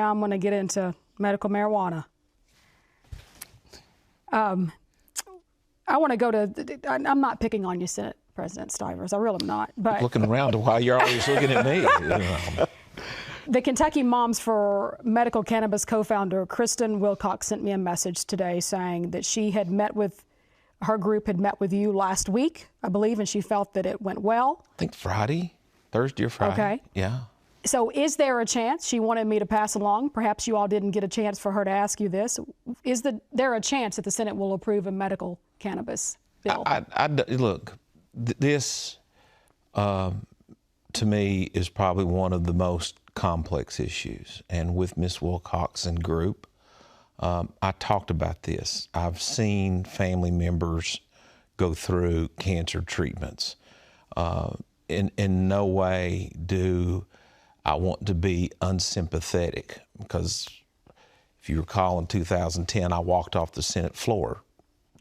I'm going to get into medical marijuana. I want to go to, I'm not picking on you, Senate President Stivers. I really am not. But looking around to why you're always looking at me. The Kentucky Moms for Medical Cannabis co-founder Kristen Wilcox sent me a message today saying that she had met with, her group had met with you last week, I believe, and she felt that it went well. I think Thursday or Friday. Okay. Yeah. So is there a chance, she wanted me to pass along, perhaps you all didn't get a chance for her to ask you this, is there a chance that the Senate will approve a medical cannabis bill? Look, this to me is probably one of the most complex issues. And with Ms. Wilcox and group, I talked about this. I've seen family members go through cancer treatments. In no way do I want to be unsympathetic, because if you recall, in 2010, I walked off the Senate floor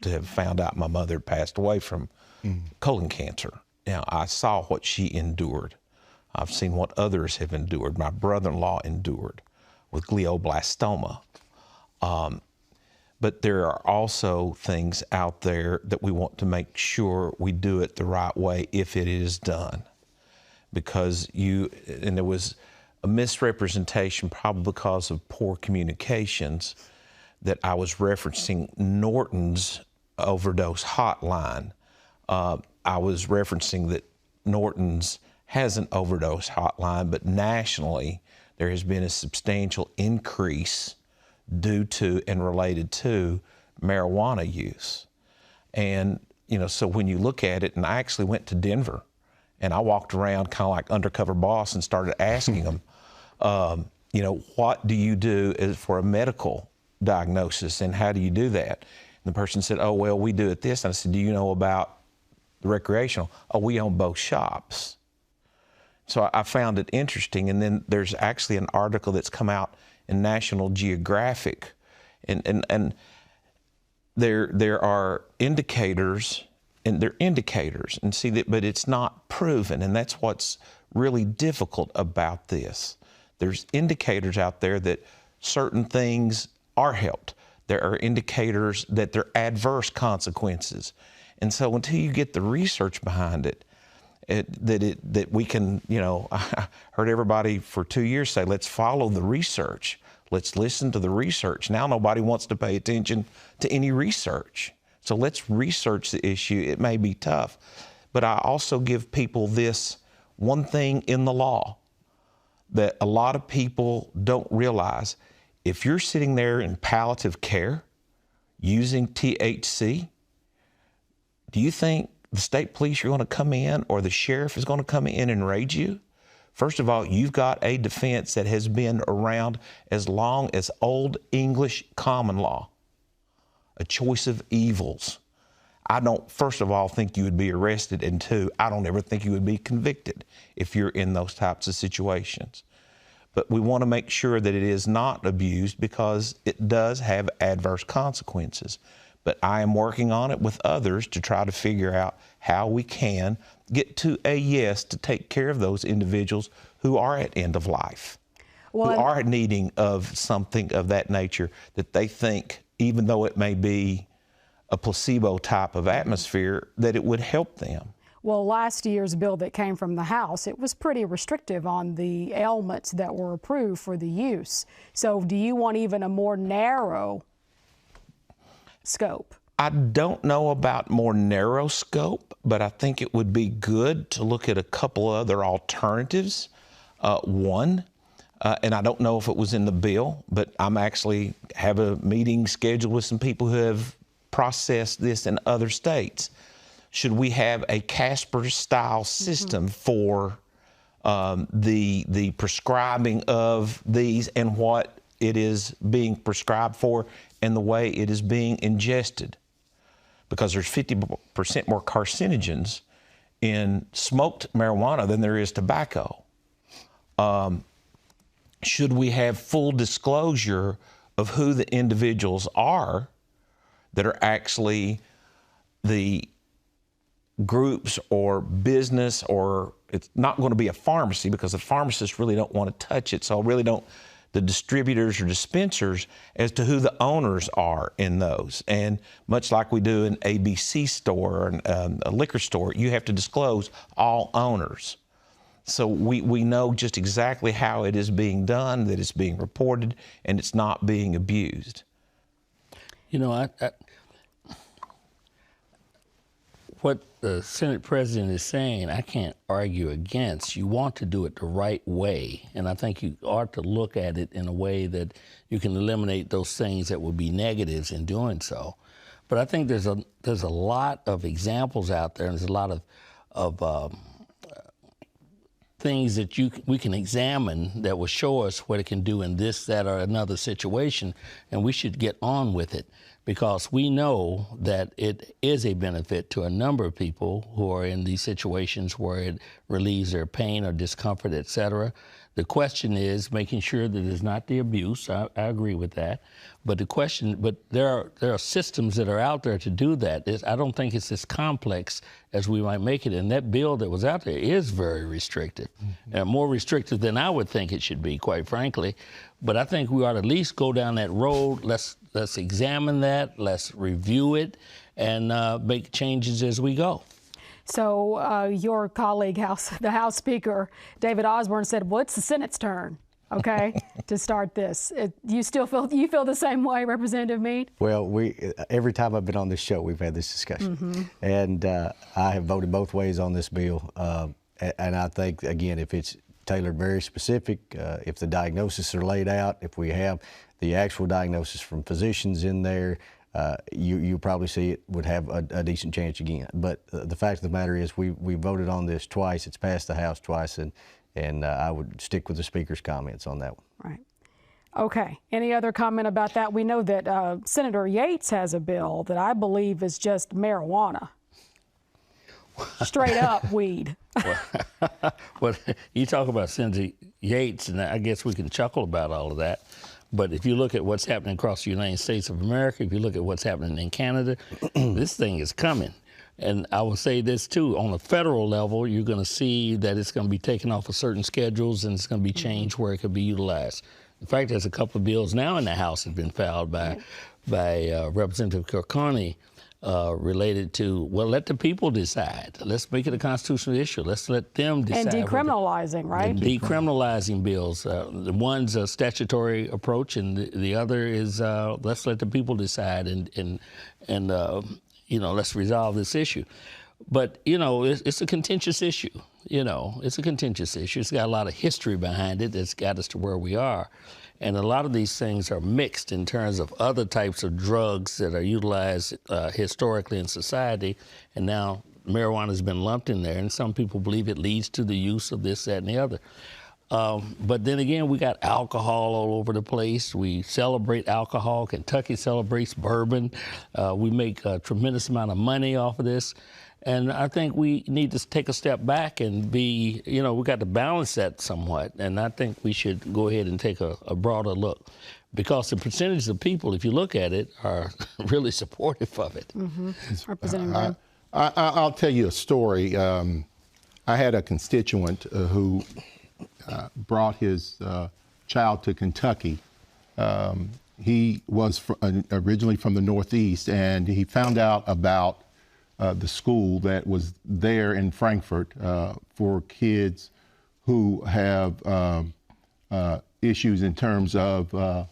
to have found out my mother had passed away from colon cancer. Now, I saw what she endured. I've seen what others have endured. My brother-in-law endured with glioblastoma. But there are also things out there that we want to make sure we do it the right way if it is done. Because and there was a misrepresentation, probably because of poor communications, that I was referencing Norton's overdose hotline. I was referencing that Norton's has an overdose hotline, but nationally there has been a substantial increase due to and related to marijuana use. And, so when you look at it, and I actually went to Denver, and I walked around kind of like undercover boss and started asking them, what do you do for a medical diagnosis, and how do you do that? And the person said, oh, well, we do it this. And I said, do you know about the recreational? Oh, we own both shops. So I found it interesting. And then there's actually an article that's come out in National Geographic, and there are indicators. And they're indicators, and see that, but it's not proven, and that's what's really difficult about this. There's indicators out there that certain things are helped. There are indicators that there are adverse consequences, and so until you get the research behind it, that we can, I heard everybody for 2 years say, let's follow the research, let's listen to the research. Now nobody wants to pay attention to any research. So let's research the issue. It may be tough, but I also give people this one thing in the law that a lot of people don't realize. If you're sitting there in palliative care using THC, do you think the state police are going to come in, or the sheriff is going to come in and raid you? First of all, you've got a defense that has been around as long as Old English common law. A choice of evils. I don't, first of all, think you would be arrested, and two, I don't ever think you would be convicted if you're in those types of situations. But we want to make sure that it is not abused, because it does have adverse consequences. But I am working on it with others to try to figure out how we can get to a yes to take care of those individuals who are at end of life, who are needing of something of that nature that they think, even though it may be a placebo type of atmosphere, that it would help them. Well, last year's bill that came from the House, it was pretty restrictive on the ailments that were approved for the use. So do you want even a more narrow scope? I don't know about more narrow scope, but I think it would be good to look at a couple other alternatives. And I don't know if it was in the bill, but I'm actually have a meeting scheduled with some people who have processed this in other states. Should we have a Casper-style system for the prescribing of these, and what it is being prescribed for and the way it is being ingested? Because there's 50% more carcinogens in smoked marijuana than there is tobacco. Should we have full disclosure of who the individuals are that are actually the groups or business, or it's not going to be a pharmacy, because the pharmacists really don't want to touch it, so I really don't the distributors or dispensers as to who the owners are in those. And much like we do an ABC store or a liquor store, you have to disclose all owners. So we know just exactly how it is being done, that it's being reported, and it's not being abused. You know, what the Senate President is saying, I can't argue against. You want to do it the right way, and I think you ought to look at it in a way that you can eliminate those things that would be negatives in doing so. But I think there's a lot of examples out there, and there's a lot of things that we can examine that will show us what it can do in this, that, or another situation, and we should get on with it, because we know that it is a benefit to a number of people who are in these situations where it relieves their pain or discomfort, et cetera. The question is making sure that it's not the abuse. I agree with that. But there are systems that are out there to do that. I don't think it's as complex as we might make it. And that bill that was out there is very restrictive, and more restrictive than I would think it should be, quite frankly. But I think we ought to at least go down that road. Let's examine that. Let's review it, and make changes as we go. So your colleague, the House Speaker, David Osborne, said, well, it's the Senate's turn, okay, to start this. You feel the same way, Representative Meade? Well, every time I've been on this show, we've had this discussion. And I have voted both ways on this bill. And I think, again, if it's tailored very specific, if the diagnoses are laid out, if we have the actual diagnosis from physicians in there, you probably see it would have a decent chance again. But the fact of the matter is we voted on this twice. It's passed the House twice, and I would stick with the Speaker's comments on that one. Right. Okay. Any other comment about that? We know that Senator Yates has a bill that I believe is just marijuana. Straight up weed. Well, you talk about Senator Yates, and I guess we can chuckle about all of that. But if you look at what's happening across the United States of America, if you look at what's happening in Canada, this thing is coming. And I will say this, too. On the federal level, you're going to see that it's going to be taken off of certain schedules, and it's going to be changed where it could be utilized. In fact, there's a couple of bills now in the House that have been filed by Representative Kirkconnell related to, well, let the people decide. Let's make it a constitutional issue. Let's let them decide. And decriminalizing, right? Decriminalizing bills. The one's a statutory approach, and the other is let's let the people decide, and let's resolve this issue. But, it's a contentious issue. It's a contentious issue. It's got a lot of history behind it that's got us to where we are. And a lot of these things are mixed in terms of other types of drugs that are utilized historically in society. And now marijuana has been lumped in there. And some people believe it leads to the use of this, that, and the other. But then again, we got alcohol all over the place. We celebrate alcohol. Kentucky celebrates bourbon. We make a tremendous amount of money off of this. And I think we need to take a step back and we got to balance that somewhat. And I think we should go ahead and take a broader look, because the percentage of people, if you look at it, are really supportive of it. Representative I'll tell you a story. I had a constituent who brought his child to Kentucky. He was originally from the Northeast, and he found out about the school that was there in Frankfort for kids who have issues in terms of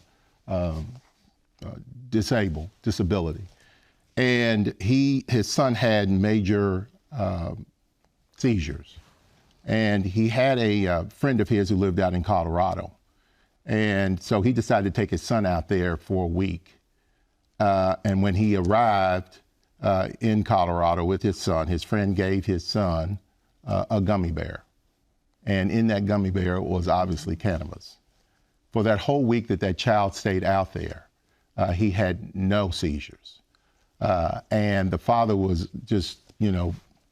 disability. And his son had major seizures. And he had a friend of his who lived out in Colorado. And so he decided to take his son out there for a week. And when he arrived in Colorado with his son, his friend gave his son a gummy bear. And in that gummy bear was obviously cannabis. For that whole week that child stayed out there, he had no seizures. And the father was just,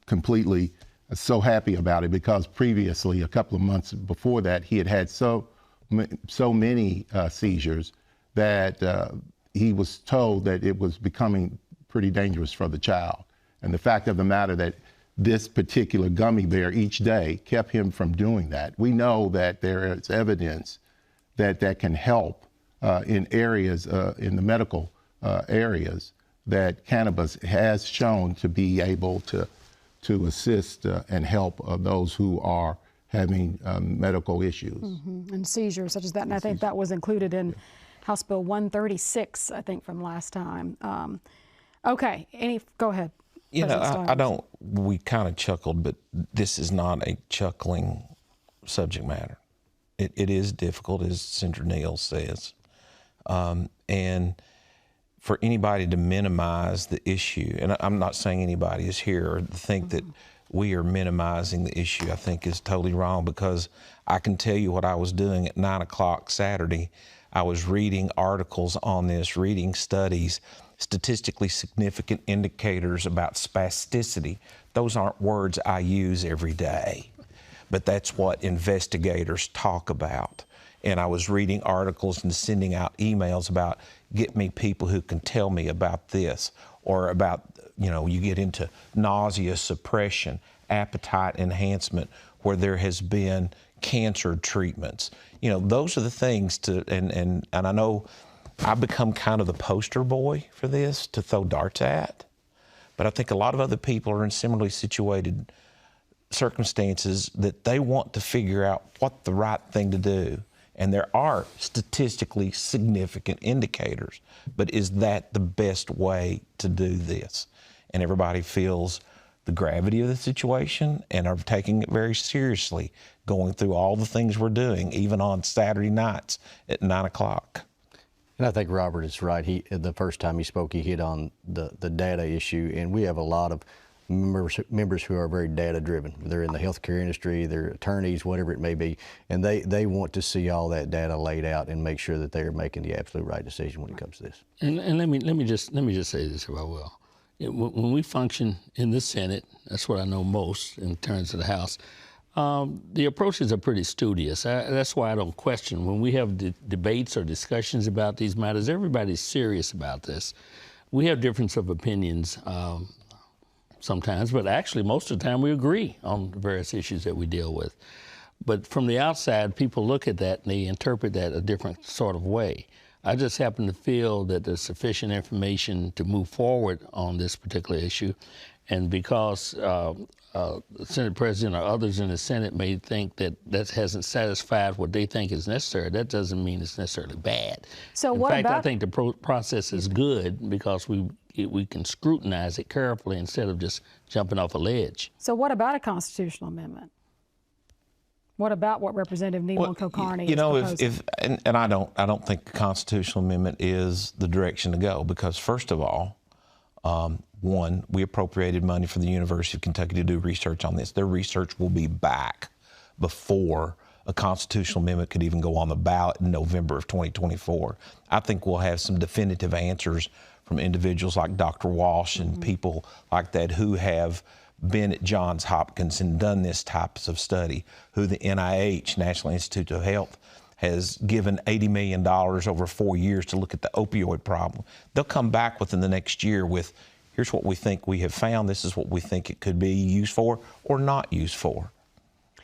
completely so happy about it, because previously, a couple of months before that, he had so many seizures that he was told that it was becoming pretty dangerous for the child. And the fact of the matter that this particular gummy bear each day kept him from doing that. We know that there is evidence that can help in areas, in the medical areas, that cannabis has shown to be able to assist and help those who are having medical issues. And seizures such as that, and I think that was included in House Bill 136, I think, from last time. Okay, go ahead. You know, we kind of chuckled, but this is not a chuckling subject matter. It is difficult, as Senator Neal says. And for anybody to minimize the issue, and I'm not saying anybody is here or think that we are minimizing the issue, I think is totally wrong, because I can tell you what I was doing at 9 o'clock Saturday. I was reading articles on this, reading studies, statistically significant indicators about spasticity. Those aren't words I use every day, but that's what investigators talk about. And I was reading articles and sending out emails about, get me people who can tell me about this, or about, you know, you get into nausea suppression, appetite enhancement, where there has been cancer treatments. You know, those are the things and I know I've become kind of the poster boy for this to throw darts at, but I think a lot of other people are in similarly situated circumstances that they want to figure out what the right thing to do. And there are statistically significant indicators, but is that the best way to do this? And everybody feels the gravity of the situation and are taking it very seriously, going through all the things we're doing, even on Saturday nights at 9 o'clock. And I think Robert is right. The first time he spoke, he hit on the data issue, and we have a lot of members who are very data driven. They're in the healthcare industry, they're attorneys, whatever it may be, and they want to see all that data laid out and make sure that they're making the absolute right decision when it comes to this. And let me just say this, if I will. When we function in the Senate, that's what I know most in terms of the House. The approaches are pretty studious. That's why I don't question. When we have debates or discussions about these matters, everybody's serious about this. We have difference of opinions sometimes, but actually most of the time we agree on the various issues that we deal with. But from the outside, people look at that and they interpret that a different sort of way. I just happen to feel that there's sufficient information to move forward on this particular issue. And because the Senate President or others in the Senate may think that that hasn't satisfied what they think is necessary, that doesn't mean it's necessarily bad. So in fact, I think the process is good because we can scrutinize it carefully instead of just jumping off a ledge. So what about a constitutional amendment? What about what Representative Neal and Kokarni you know, is proposing? and I don't think the constitutional amendment is the direction to go, because first of all, one, we appropriated money for the University of Kentucky to do research on this. Their research will be back before a constitutional amendment could even go on the ballot in November of 2024. I think we'll have some definitive answers from individuals like Dr. Walsh and people like that who have been at Johns Hopkins and done this types of study, who the NIH, National Institute of Health, has given $80 million over 4 years to look at the opioid problem. They'll come back within the next year with, here's what we think we have found, this is what we think it could be used for or not used for.